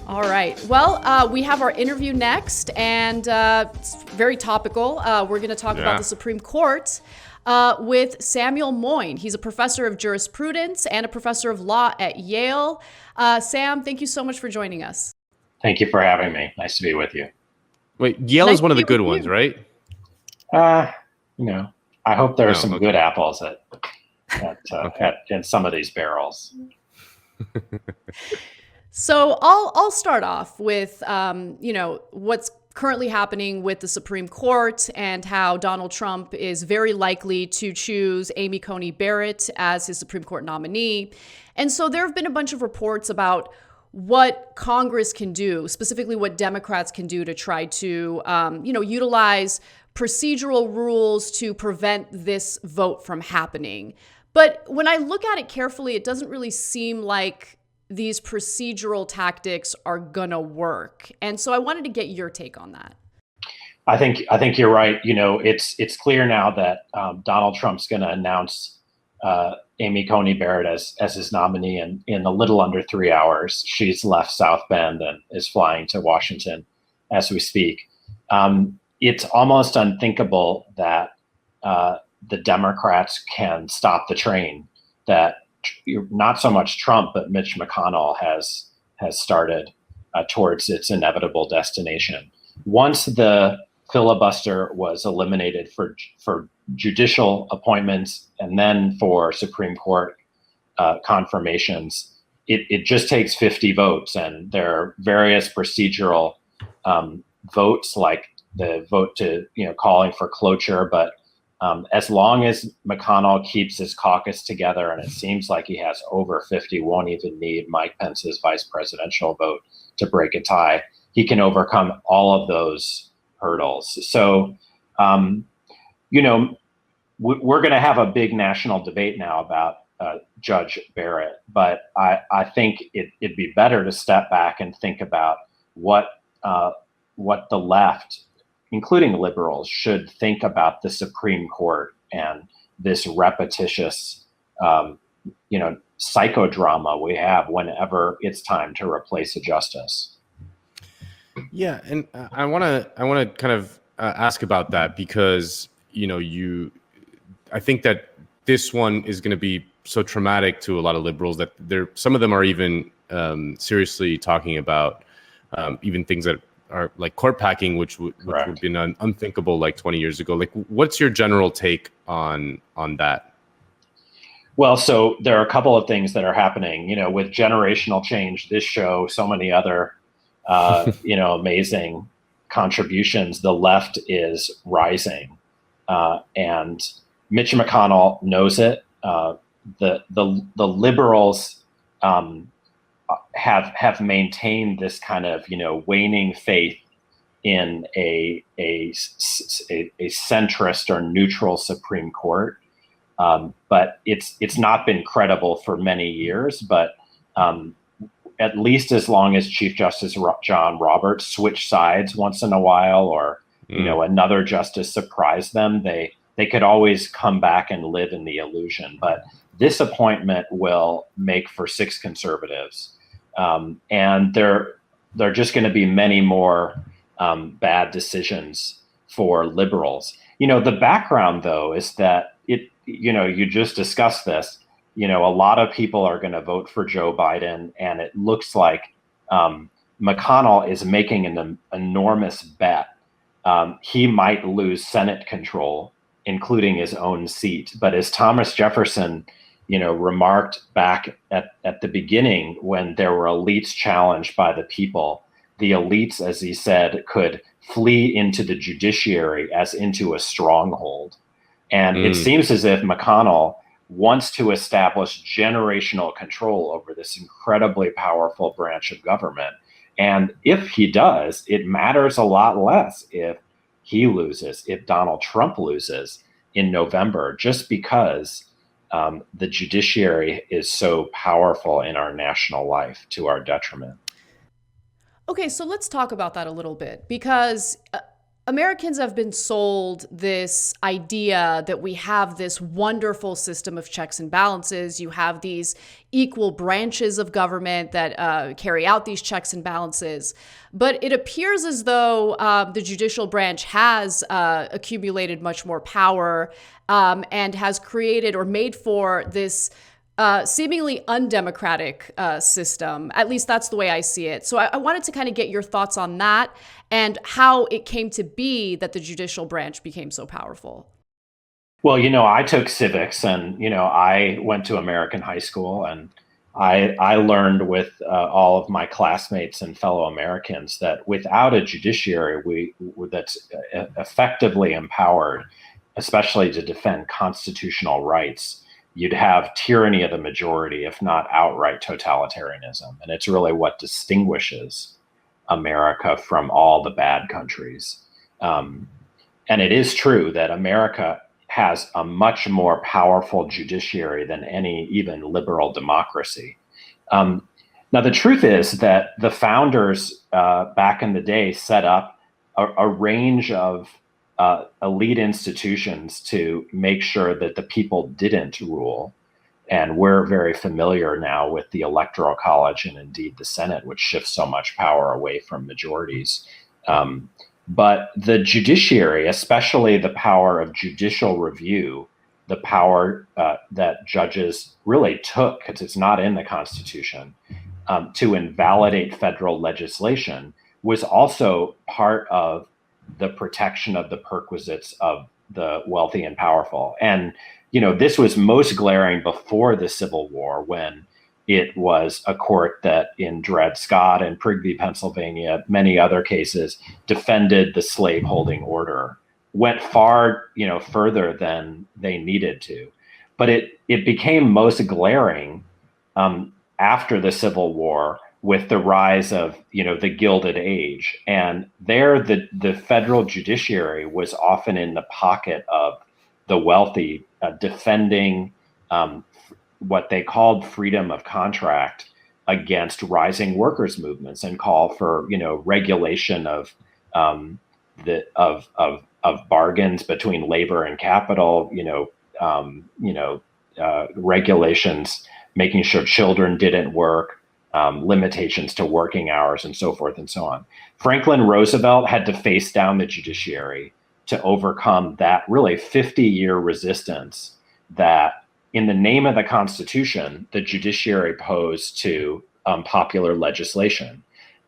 All right. Well, we have our interview next, and it's very topical. We're going to talk about the Supreme Court with Samuel Moyn. He's a professor of jurisprudence and a professor of law at Yale. Sam, thank you so much for joining us. Thank you for having me. Nice to be with you. Wait, Yale is one of the good ones, right? I hope there are some good apples in some of these barrels. So I'll start off with, what's currently happening with the Supreme Court and how Donald Trump is very likely to choose Amy Coney Barrett as his Supreme Court nominee. And so there have been a bunch of reports about what Congress can do, specifically what Democrats can do to try to, utilize procedural rules to prevent this vote from happening. But when I look at it carefully, it doesn't really seem like these procedural tactics are gonna work. And so I wanted to get your take on that. I think you're right. It's clear now that Donald Trump's going to announce Amy Coney Barrett as his nominee in a little under 3 hours. She's left South Bend and is flying to Washington as we speak. It's almost unthinkable that the Democrats can stop the train that not so much Trump, but Mitch McConnell has started towards its inevitable destination. Once the filibuster was eliminated for judicial appointments and then for Supreme Court confirmations, it just takes 50 votes, and there are various procedural votes, like the vote to calling for cloture, but as long as McConnell keeps his caucus together, and it seems like he has over 50, won't even need Mike Pence's vice presidential vote to break a tie, he can overcome all of those hurdles. So, we're going to have a big national debate now about Judge Barrett, but I think it'd be better to step back and think about what the left, including liberals, should think about the Supreme Court and this repetitious, psychodrama we have whenever it's time to replace a justice. Yeah, and I want to kind of ask about that because I think that this one is going to be so traumatic to a lot of liberals that some of them are even seriously talking about even things that are like court packing, which would have been unthinkable like 20 years ago. Like, what's your general take on that? Well, so there are a couple of things that are happening, with generational change, this show, so many other, amazing contributions. The left is rising, and Mitch McConnell knows it. The liberals have maintained this kind of waning faith in a centrist or neutral Supreme Court, but it's not been credible for many years. But at least as long as Chief Justice John Roberts switched sides once in a while, or another justice surprised them, they could always come back and live in the illusion. But this appointment will make for 6 conservatives. And there are just going to be many more bad decisions for liberals. The background, though, is that you just discussed this. A lot of people are going to vote for Joe Biden, and it looks like McConnell is making an enormous bet. He might lose Senate control, including his own seat. But as Thomas Jefferson remarked back at the beginning, when there were elites challenged by the people, the elites, as he said, could flee into the judiciary as into a stronghold. And it seems as if McConnell wants to establish generational control over this incredibly powerful branch of government. And if he does, it matters a lot less if he loses, if Donald Trump loses in November, just because the judiciary is so powerful in our national life to our detriment. Okay, so let's talk about that a little bit, because Americans have been sold this idea that we have this wonderful system of checks and balances. You have these equal branches of government that carry out these checks and balances. But it appears as though the judicial branch has accumulated much more power and has created or made for this seemingly undemocratic system. At least that's the way I see it. So I wanted to kind of get your thoughts on that and how it came to be that the judicial branch became so powerful. Well, I took civics and, I went to American high school, and I learned with all of my classmates and fellow Americans that without a judiciary that's effectively empowered, especially to defend constitutional rights, you'd have tyranny of the majority, if not outright totalitarianism. And it's really what distinguishes America from all the bad countries. And it is true that America has a much more powerful judiciary than any even liberal democracy. Now, the truth is that the founders back in the day set up a range of elite institutions to make sure that the people didn't rule. And we're very familiar now with the Electoral College and indeed the Senate, which shifts so much power away from majorities. But the judiciary, especially the power of judicial review, the power that judges really took, because it's not in the Constitution, to invalidate federal legislation, was also part of the protection of the perquisites of the wealthy and powerful. And, this was most glaring before the Civil War, when it was a court that in Dred Scott and Prigby, Pennsylvania, many other cases, defended the slaveholding order, went far, further than they needed to. But it became most glaring after the Civil War, with the rise of, the Gilded Age. And there, the federal judiciary was often in the pocket of the wealthy, defending what they called freedom of contract against rising workers' movements, and call for, regulation of bargains between labor and capital, regulations, making sure children didn't work, limitations to working hours, and so forth and so on. Franklin Roosevelt had to face down the judiciary to overcome that really 50-year resistance that, in the name of the Constitution, the judiciary posed to popular legislation.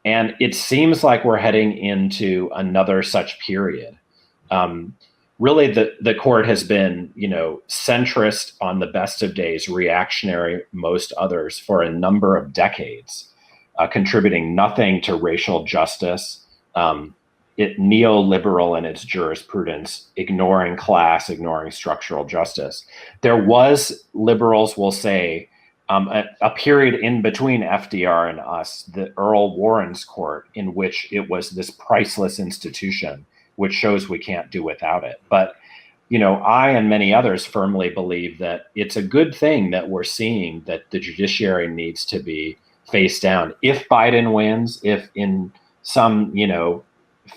And it seems like we're heading into another such period. Really, the court has been, centrist on the best of days, reactionary most others, for a number of decades, contributing nothing to racial justice, neoliberal in its jurisprudence, ignoring class, ignoring structural justice. There was, liberals will say, a period in between FDR and us, the Earl Warren's court, in which it was this priceless institution, which shows we can't do without it. But, I and many others firmly believe that it's a good thing that we're seeing that the judiciary needs to be faced down. If Biden wins, if in some,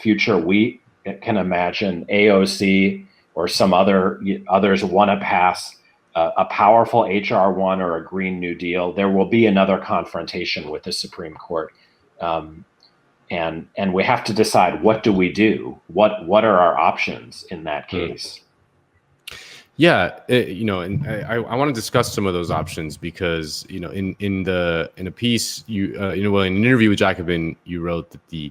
future we can imagine AOC or some others want to pass a powerful HR 1 or a Green New Deal, there will be another confrontation with the Supreme Court. And we have to decide, what do we do? What are our options in that case? Yeah, and I want to discuss some of those options, because in a piece in an interview with Jacobin, you wrote that the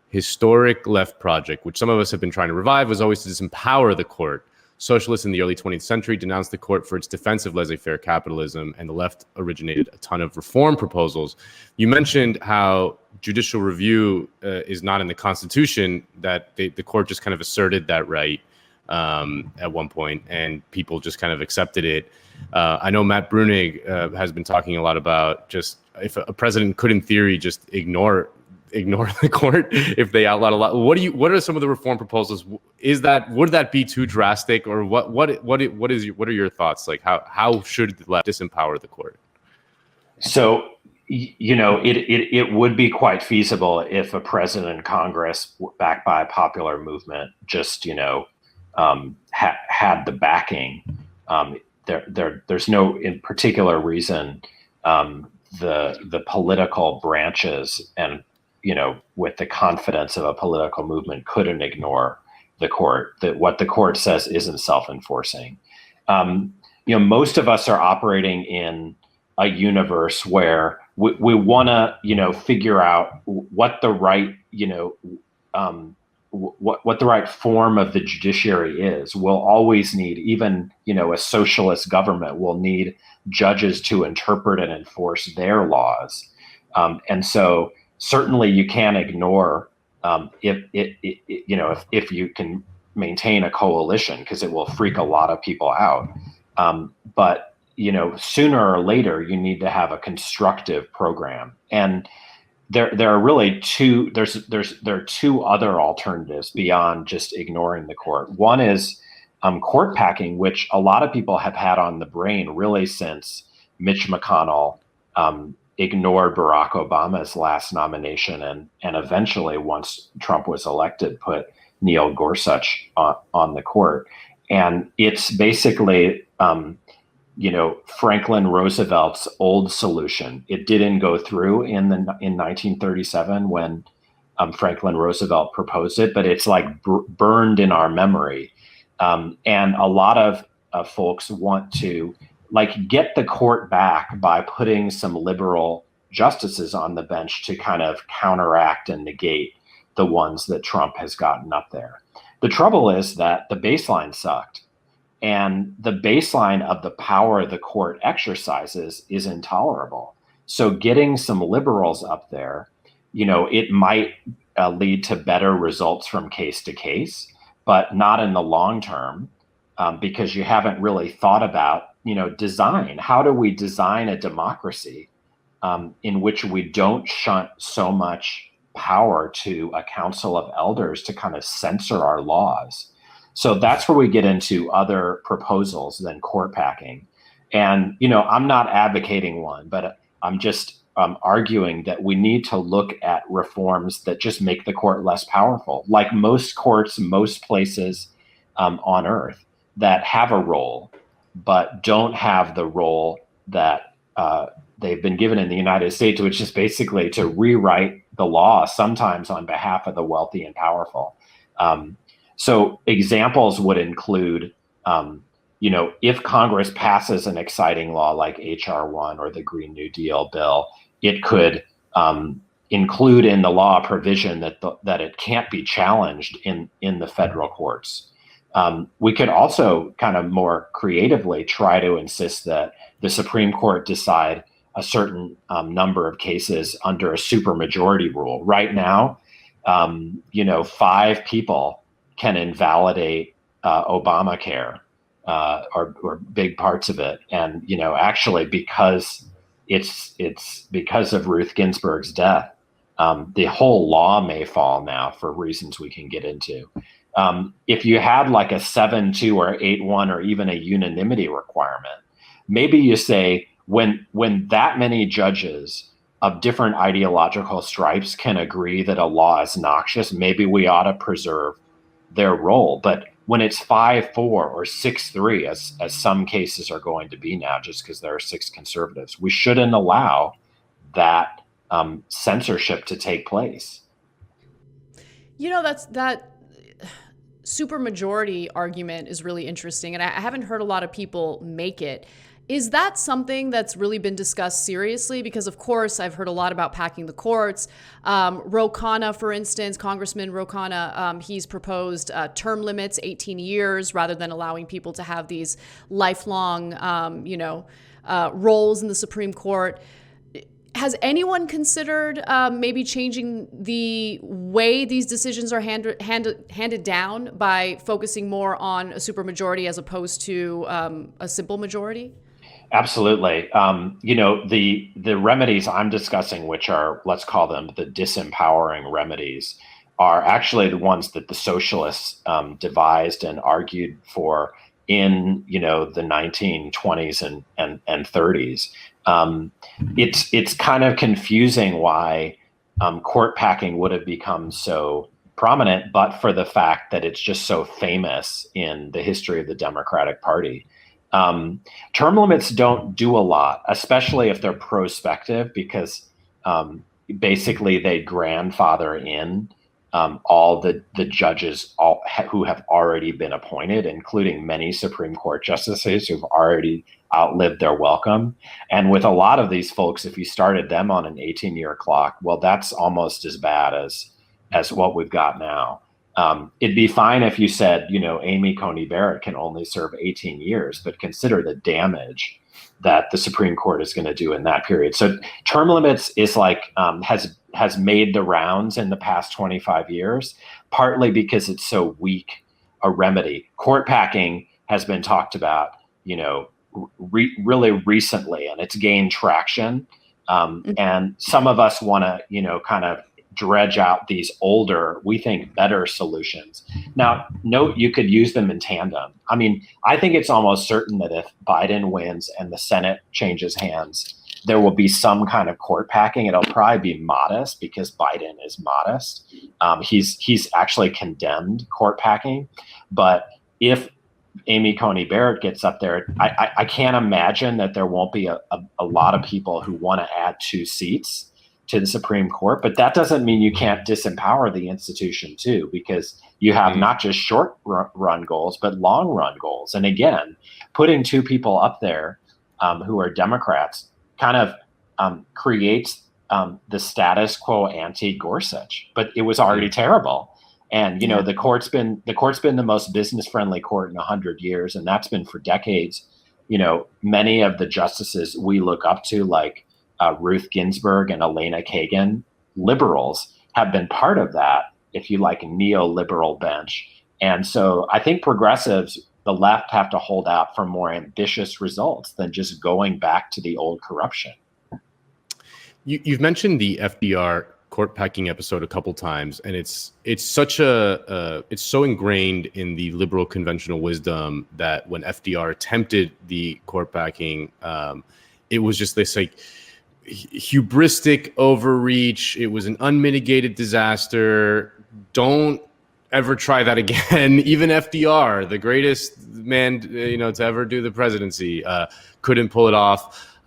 historic left project, which some of us have been trying to revive, was always to disempower the court. Socialists in the early 20th century denounced the court for its defense of laissez-faire capitalism, and the left originated a ton of reform proposals. You mentioned how judicial review is not in the Constitution, that the court just kind of asserted that right at one point, and people just kind of accepted it. I know Matt Brunig has been talking a lot about just if a president could, in theory, just ignore the court if they outlawed a lot. What are some of the reform proposals? Would that be too drastic, or what are your thoughts? Like how should the left disempower the court? So, It would be quite feasible if a president and Congress, backed by a popular movement, just had the backing. There's no in particular reason the political branches and with the confidence of a political movement couldn't ignore the court. That what the court says isn't self-enforcing. Most of us are operating in a universe where we want to, figure out what the right, what the right form of the judiciary is. We'll always need, even, a socialist government will need judges to interpret and enforce their laws. And so certainly you can't ignore if you can maintain a coalition, because it will freak a lot of people out. But sooner or later, you need to have a constructive program. And there are really two other alternatives beyond just ignoring the court. One is court packing, which a lot of people have had on the brain really since Mitch McConnell ignored Barack Obama's last nomination, and eventually, once Trump was elected, put Neil Gorsuch on the court. And it's basically Franklin Roosevelt's old solution. It didn't go through in 1937 when Franklin Roosevelt proposed it, but it's like burned in our memory. And a lot of folks want to get the court back by putting some liberal justices on the bench to kind of counteract and negate the ones that Trump has gotten up there. The trouble is that the baseline sucked. And the baseline of the power the court exercises is intolerable. So getting some liberals up there, it might lead to better results from case to case, but not in the long term, because you haven't really thought about, design. How do we design a democracy in which we don't shunt so much power to a council of elders to kind of censor our laws? So that's where we get into other proposals than court packing. And, I'm not advocating one, but I'm just arguing that we need to look at reforms that just make the court less powerful. Like most courts, most places on earth that have a role, but don't have the role that they've been given in the United States, which is basically to rewrite the law, sometimes on behalf of the wealthy and powerful. So examples would include, if Congress passes an exciting law like H.R. 1 or the Green New Deal bill, it could include in the law a provision that it can't be challenged in the federal courts. We could also kind of more creatively try to insist that the Supreme Court decide a certain number of cases under a supermajority rule. Right now, 5 people can invalidate Obamacare or big parts of it, and actually because it's because of Ruth Ginsburg's death, the whole law may fall now for reasons we can get into. If you had like a 7-2 or 8-1 or even a unanimity requirement, maybe you say when that many judges of different ideological stripes can agree that a law is noxious, maybe we ought to preserve their role. But when it's 5-4 or 6-3, as some cases are going to be now, just because there are 6 conservatives, we shouldn't allow that censorship to take place. That supermajority argument is really interesting, and I haven't heard a lot of people make it. Is that something that's really been discussed seriously? Because, of course, I've heard a lot about packing the courts. Ro Khanna, for instance, Congressman Ro Khanna, he's proposed term limits, 18 years, rather than allowing people to have these lifelong, roles in the Supreme Court. Has anyone considered maybe changing the way these decisions are handed down by focusing more on a supermajority as opposed to a simple majority? Absolutely. The remedies I'm discussing, which are, let's call them the disempowering remedies, are actually the ones that the socialists devised and argued for in, the 1920s and 30s. It's kind of confusing why court packing would have become so prominent, but for the fact that it's just so famous in the history of the Democratic Party. Term limits don't do a lot, especially if they're prospective, because basically they grandfather in all the judges who have already been appointed, including many Supreme Court justices who've already outlived their welcome. And with a lot of these folks, if you started them on an 18-year clock, well, that's almost as bad as what we've got now. It'd be fine if you said, Amy Coney Barrett can only serve 18 years, but consider the damage that the Supreme Court is going to do in that period. So term limits is has made the rounds in the past 25 years, partly because it's so weak a remedy. Court packing has been talked about, really recently, and it's gained traction. And some of us want to, kind of dredge out these older, we think better solutions. Now, note you could use them in tandem. I mean, I think it's almost certain that if Biden wins and the Senate changes hands, there will be some kind of court packing. It'll probably be modest because Biden is modest. He's actually condemned court packing. But if Amy Coney Barrett gets up there, I can't imagine that there won't be a lot of people who want to add 2 seats to the Supreme Court, but that doesn't mean you can't disempower the institution too, because you have not just short run goals, but long run goals. And again, putting 2 people up there who are Democrats kind of creates the status quo ante Gorsuch, but it was already terrible. And the court's been the most business friendly court in 100 years, and that's been for decades. Many of the justices we look up to, like Ruth Ginsburg and Elena Kagan, liberals, have been part of that, if you like, neoliberal bench. And so I think progressives, the left, have to hold out for more ambitious results than just going back to the old corruption. You've mentioned the FDR court packing episode a couple times, and it's such it's so ingrained in the liberal conventional wisdom that when FDR attempted the court packing, it was just this hubristic overreach. It was an unmitigated disaster. Don't ever try that again. Even FDR, the greatest man, to ever do the presidency, couldn't pull it off.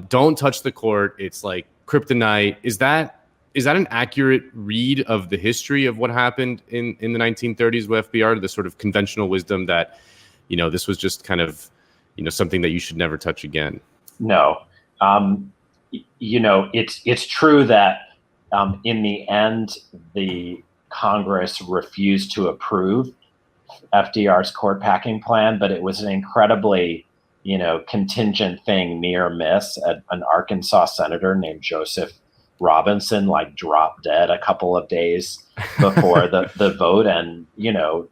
Don't touch the court. It's like kryptonite. Is that an accurate read of the history of what happened in the 1930s with FDR, the sort of conventional wisdom that, this was just kind of, something that you should never touch again? No. It's true that in the end, the Congress refused to approve FDR's court packing plan, but it was an incredibly, contingent thing, near miss. An Arkansas senator named Joseph Robinson dropped dead a couple of days before the vote, and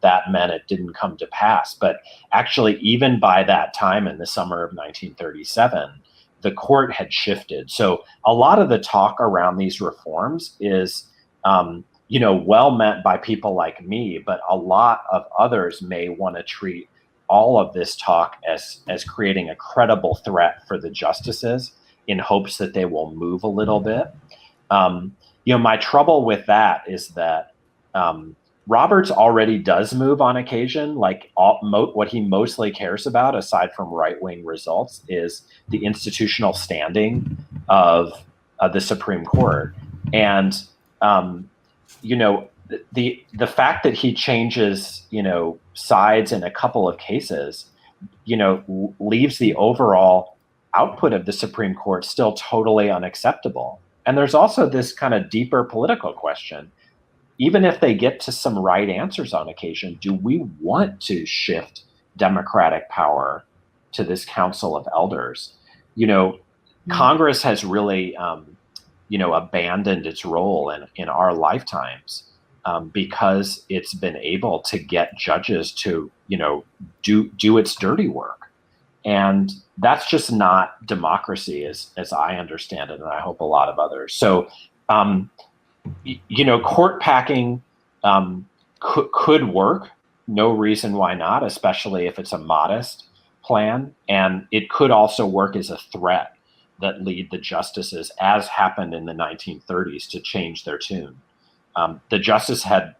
that meant it didn't come to pass. But actually, even by that time in the summer of 1937, the court had shifted. So a lot of the talk around these reforms is, well meant by people like me, but a lot of others may want to treat all of this talk as creating a credible threat for the justices in hopes that they will move a little bit. My trouble with that is that Roberts already does move on occasion. What he mostly cares about, aside from right-wing results, is the institutional standing of the Supreme Court. And the fact that he changes sides in a couple of cases, leaves the overall output of the Supreme Court still totally unacceptable. And there's also this kind of deeper political question. Even if they get to some right answers on occasion, do we want to shift democratic power to this Council of Elders? Congress has really, abandoned its role in our lifetimes because it's been able to get judges to, do its dirty work. And that's just not democracy as I understand it, and I hope a lot of others. So, court packing could work no reason why not, especially if it's a modest plan. And it could also work as a threat that lead the justices, as happened in the 1930s, to change their tune. The justice had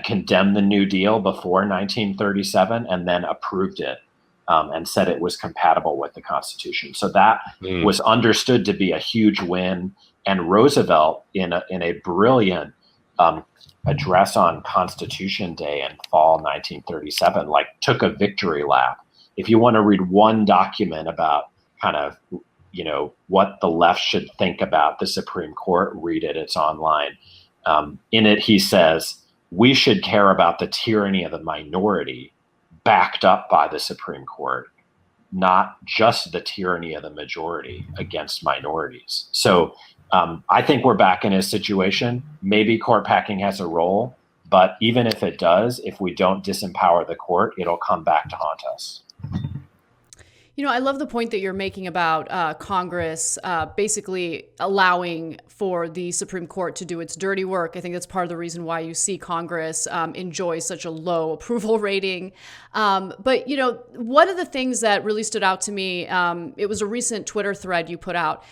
condemned the New Deal before 1937 and then approved it and said it was compatible with the Constitution. So that was understood to be a huge win. And Roosevelt, in a brilliant address on Constitution Day in fall 1937, like took a victory lap. If you want to read one document about kind of, you know, what the left should think about the Supreme Court, read it. It's online. In it, he says, we should care about the tyranny of the minority backed up by the Supreme Court, not just the tyranny of the majority against minorities. So I think we're back in a situation. Maybe court packing has a role, but even if it does, if we don't disempower the court, it'll come back to haunt us. You know, I love the point that you're making about Congress basically allowing for the Supreme Court to do its dirty work. I think that's part of the reason why you see Congress enjoy such a low approval rating. But, you know, one of the things that really stood out to me, it was a recent Twitter thread you put out.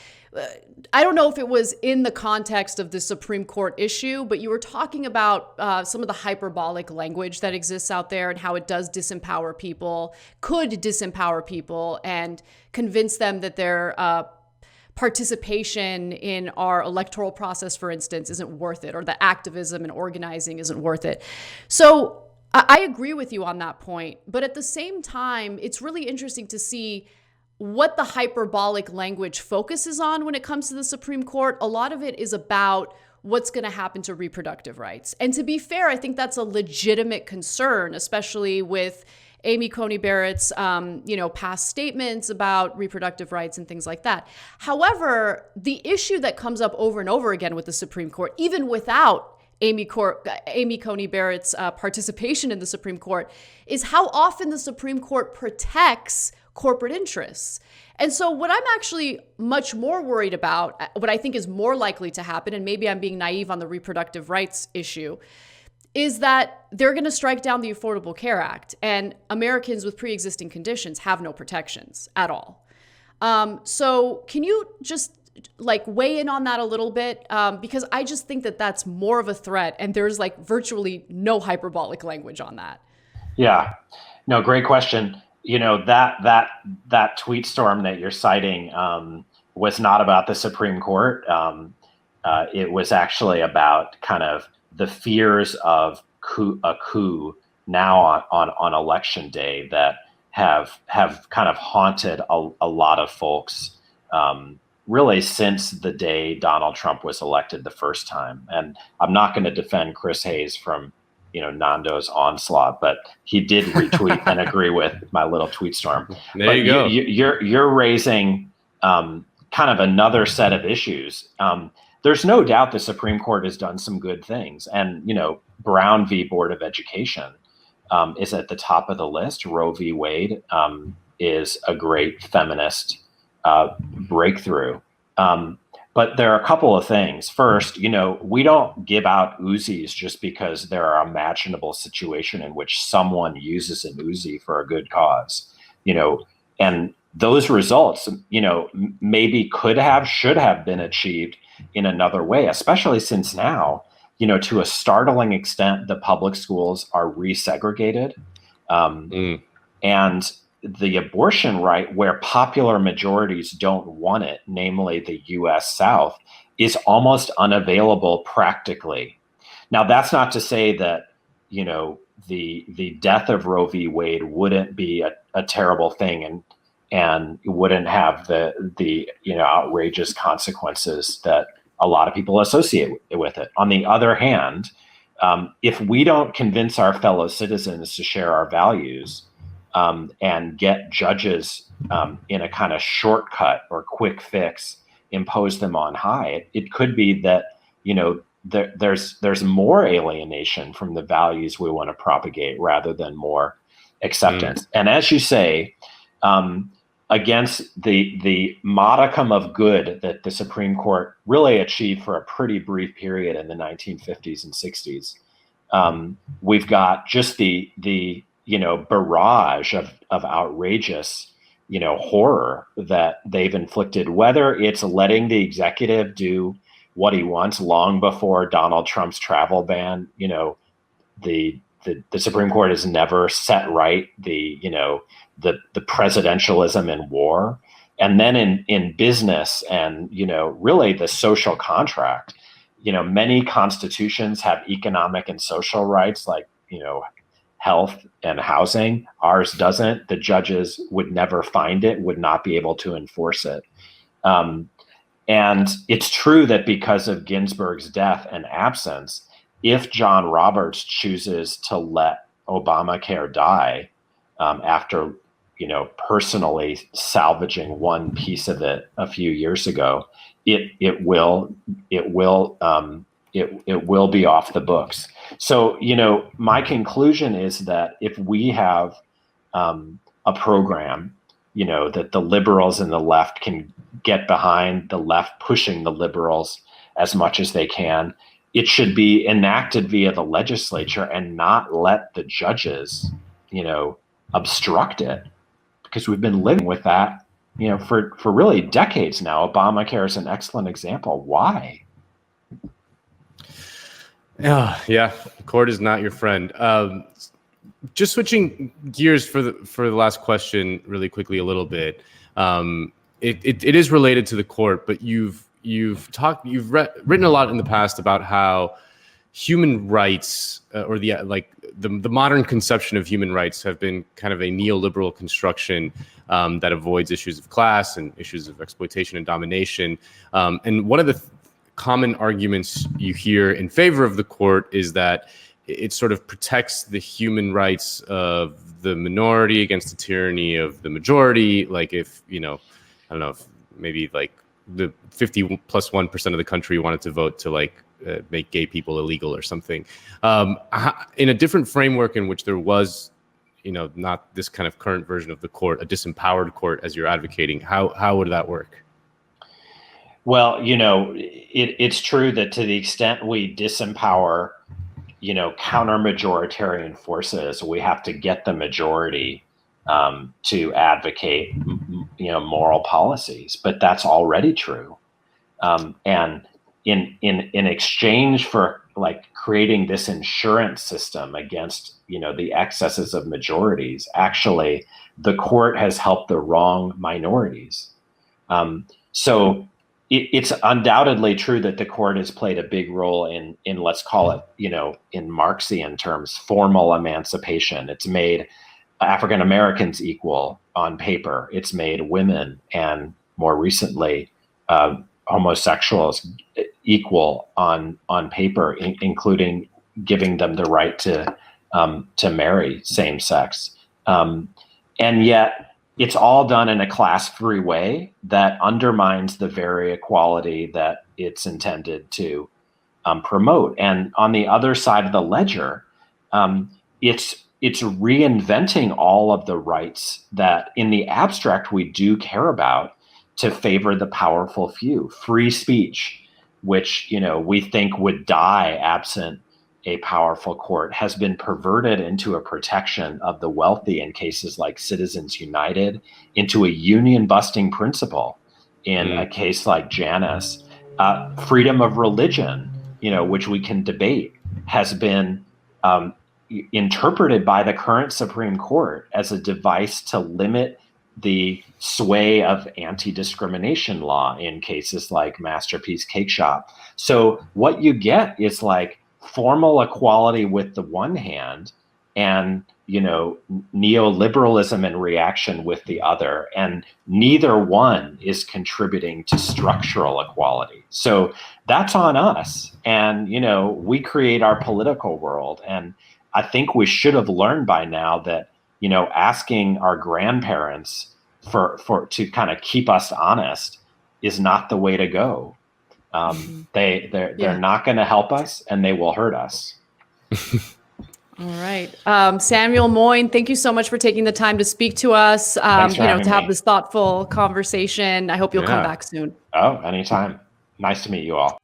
I don't know if it was in the context of the Supreme Court issue, but you were talking about some of the hyperbolic language that exists out there and how it does disempower people, could disempower people and convince them that their participation in our electoral process, for instance, isn't worth it, or the activism and organizing isn't worth it. So I agree with you on that point. But at the same time, it's really interesting to see what the hyperbolic language focuses on when it comes to the Supreme Court. A lot of it is about what's going to happen to reproductive rights. And to be fair, I think that's a legitimate concern, especially with Amy Coney Barrett's, past statements about reproductive rights and things like that. However, the issue that comes up over and over again with the Supreme Court, even without Amy Coney Barrett's participation in the Supreme Court, is how often the Supreme Court protects corporate interests. And so what I'm actually much more worried about, what I think is more likely to happen, and maybe I'm being naive on the reproductive rights issue, is that they're going to strike down the Affordable Care Act, and Americans with pre-existing conditions have no protections at all. So can you just weigh in on that a little bit? Because I just think that that's more of a threat, and there's virtually no hyperbolic language on that. Yeah, no, great question. You know, that tweet storm that you're citing was not about the Supreme Court. It was actually about kind of the fears of a coup now on election day that have kind of haunted a lot of folks really since the day Donald Trump was elected the first time. And I'm not going to defend Chris Hayes from Nando's onslaught, but he did retweet and agree with my little tweet storm. There you go. You're raising kind of another set of issues. There's no doubt the Supreme Court has done some good things, and Brown v. Board of Education is at the top of the list. Roe v. Wade is a great feminist breakthrough. But there are a couple of things. First, we don't give out Uzis just because there are imaginable situation in which someone uses an Uzi for a good cause, and those results, maybe should have been achieved in another way, especially since now, to a startling extent, the public schools are resegregated. And the abortion right, where popular majorities don't want it, namely the U.S. South, is almost unavailable practically. Now, that's not to say that, the death of Roe v. Wade wouldn't be a terrible thing and wouldn't have the outrageous consequences that a lot of people associate with it. On the other hand, if we don't convince our fellow citizens to share our values, and get judges in a kind of shortcut or quick fix, impose them on high, it could be that there's more alienation from the values we want to propagate rather than more acceptance. And as you say, against the modicum of good that the Supreme Court really achieved for a pretty brief period in the 1950s and 60s, We've got just the barrage of outrageous, horror that they've inflicted, whether it's letting the executive do what he wants long before Donald Trump's travel ban. The Supreme Court has never set right the presidentialism in war. And then in business and, really the social contract, many constitutions have economic and social rights like, health and housing. Ours doesn't. The judges would never find it, would not be able to enforce it. And it's true that because of Ginsburg's death and absence, if John Roberts chooses to let Obamacare die after, personally salvaging one piece of it a few years ago, it will be off the books. So, my conclusion is that if we have a program, that the liberals and the left can get behind, the left pushing the liberals as much as they can, it should be enacted via the legislature and not let the judges, obstruct it, because we've been living with that, for really decades now. Obamacare is an excellent example. Why? Yeah, the court is not your friend. Just switching gears for the last question, really quickly, a little bit. It is related to the court, but you've written a lot in the past about how human rights or the modern conception of human rights have been kind of a neoliberal construction that avoids issues of class and issues of exploitation and domination. And one of the common arguments you hear in favor of the court is that it sort of protects the human rights of the minority against the tyranny of the majority. Like if, I don't know, if maybe like the 50+1% of the country wanted to vote to make gay people illegal or something. In a different framework in which there was, not this kind of current version of the court, a disempowered court as you're advocating, how would that work? Well, it's true that to the extent we disempower, counter-majoritarian forces, we have to get the majority to advocate, moral policies. But that's already true. And in exchange for creating this insurance system against, the excesses of majorities, actually, the court has helped the wrong minorities. So it's undoubtedly true that the court has played a big role in let's call it, in Marxian terms, formal emancipation. It's made African Americans equal on paper. It's made women and more recently homosexuals equal on paper, including giving them the right to marry same sex. And yet, it's all done in a class-free way that undermines the very equality that it's intended to promote. And on the other side of the ledger, it's reinventing all of the rights that in the abstract we do care about to favor the powerful few. Free speech, which we think would die absent a powerful court, has been perverted into a protection of the wealthy in cases like Citizens United, into a union-busting principle in a case like Janus. Freedom of religion, which we can debate, has been interpreted by the current Supreme Court as a device to limit the sway of anti-discrimination law in cases like Masterpiece Cake Shop. So what you get is formal equality with the one hand and, neoliberalism and reaction with the other. And neither one is contributing to structural equality. So that's on us. And, we create our political world. And I think we should have learned by now that, asking our grandparents to kind of keep us honest is not the way to go. They're not going to help us, and they will hurt us. All right. Samuel Moyn, thank you so much for taking the time to speak to us, to have this thoughtful conversation. I hope you'll come back soon. Oh, anytime. Nice to meet you all.